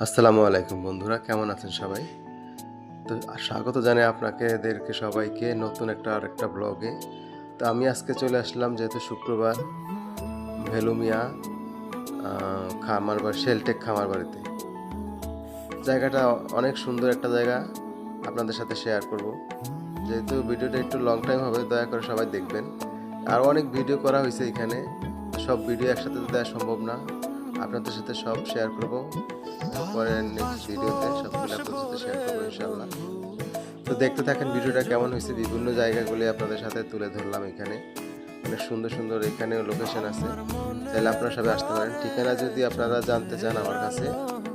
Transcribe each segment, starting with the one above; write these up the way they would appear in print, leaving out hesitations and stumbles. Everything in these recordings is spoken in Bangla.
আসসালামু আলাইকুম বন্ধুরা, কেমন আছেন সবাই? তো স্বাগত জানাই আপনাদেরকে সবাইকে নতুন আরেকটা ব্লগে। তো আমি আজকে চলে আসলাম, যেহেতু শুক্রবার, ভেলুমিয়া খামার বা শেলটেক খামার বাড়িতে। জায়গাটা অনেক সুন্দর একটা জায়গা, আপনাদের সাথে শেয়ার করব। যেহেতু ভিডিওটা একটু লং টাইম হবে, দয়া করে সবাই দেখবেন। আরও অনেক ভিডিও করা হয়েছে এখানে, সব ভিডিও একসাথে তো দেওয়া সম্ভব না। আপনাদের সাথে সব শেয়ার করব পরে, নেক্সট ভিডিওতে সবগুলো আপনাদের সাথে শেয়ার করবো ইনশাআল্লাহ। তো দেখতে থাকেন ভিডিওটা কেমন হয়েছে। বিভিন্ন জায়গাগুলি আপনাদের সাথে তুলে ধরলাম এখানে। অনেক সুন্দর সুন্দর এখানে লোকেশন আছে, চাইলে আপনারা সবাই আসতে পারেন। ঠিকানা যদি আপনারা জানতে চান আমার কাছে,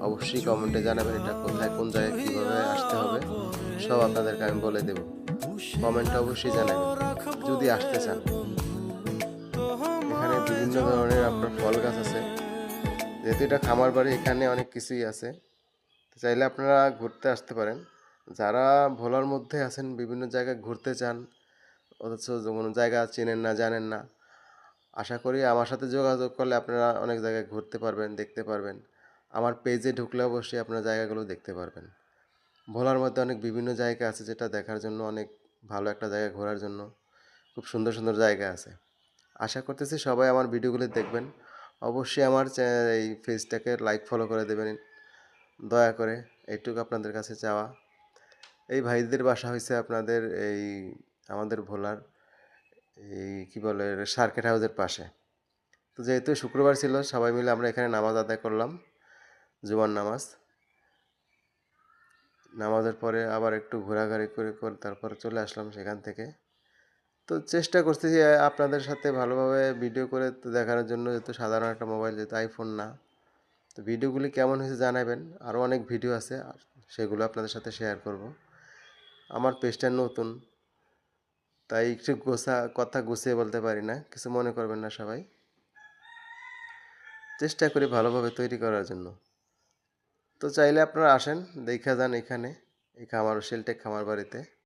অবশ্যই কমেন্টে জানাবেন, এটা কোথায়, কোন জায়গায়, কীভাবে আসতে হবে, সব আপনাদেরকে আমি বলে দেব। কমেন্টে অবশ্যই জানাবেন যদি আসতে চান। এখানে বিভিন্ন ধরনের আপনার ফল গাছ আছে, যেহেতু এটা খামার বাড়ি, এখানে অনেক কিছুই আছে। চাইলে আপনারা ঘুরতে আসতে পারেন। যারা ভোলার মধ্যে আছেন, বিভিন্ন জায়গায় ঘুরতে চান, অথচ কোনো জায়গা চেনেন না, জানেন না, আশা করি আমার সাথে যোগাযোগ করলে আপনারা অনেক জায়গায় ঘুরতে পারবেন, দেখতে পারবেন। আমার পেজে ঢুকলে অবশ্যই আপনারা জায়গাগুলো দেখতে পারবেন। ভোলার মধ্যে অনেক বিভিন্ন জায়গা আছে, যেটা দেখার জন্য অনেক ভালো একটা জায়গা, ঘোরার জন্য খুব সুন্দর সুন্দর জায়গা আছে। আশা করতেছি সবাই আমার ভিডিওগুলো দেখবেন। অবশ্যই আমার এই পেজটাকে লাইক ফলো করে দেবেন দয়া করে, এইটুকু আপনাদের কাছে চাওয়া। এই ভাইদের বাসা হয়েছে আপনাদের এই আমাদের ভোলার এই কী বলে, সার্কিট হাউসের পাশে। তো যেহেতু শুক্রবার ছিল, সবাই মিলে আমরা এখানে নামাজ আদায় করলাম, জুমার নামাজ। নামাজের পরে আবার একটু ঘোরাঘুরি করে তারপর চলে আসলাম সেখান থেকে। তো চেষ্টা করছি যে আপনাদের সাথে ভালোভাবে ভিডিও করে তো দেখানোর জন্য, যেহেতু সাধারণ একটা মোবাইল, যেহেতু আইফোন না। তো ভিডিওগুলি কেমন হয়েছে জানাবেন। আরও অনেক ভিডিও আছে, সেগুলো আপনাদের সাথে শেয়ার করব। আমার পেজটা নতুন, তাই একটু কথা গুছিয়ে বলতে পারি না, কিছু মনে করবেন না সবাই। চেষ্টা করি ভালোভাবে তৈরি করার জন্য। তো চাইলে আপনারা আসেন, দেখা যান এখানে এই শেলটেক খামার বাড়িতে।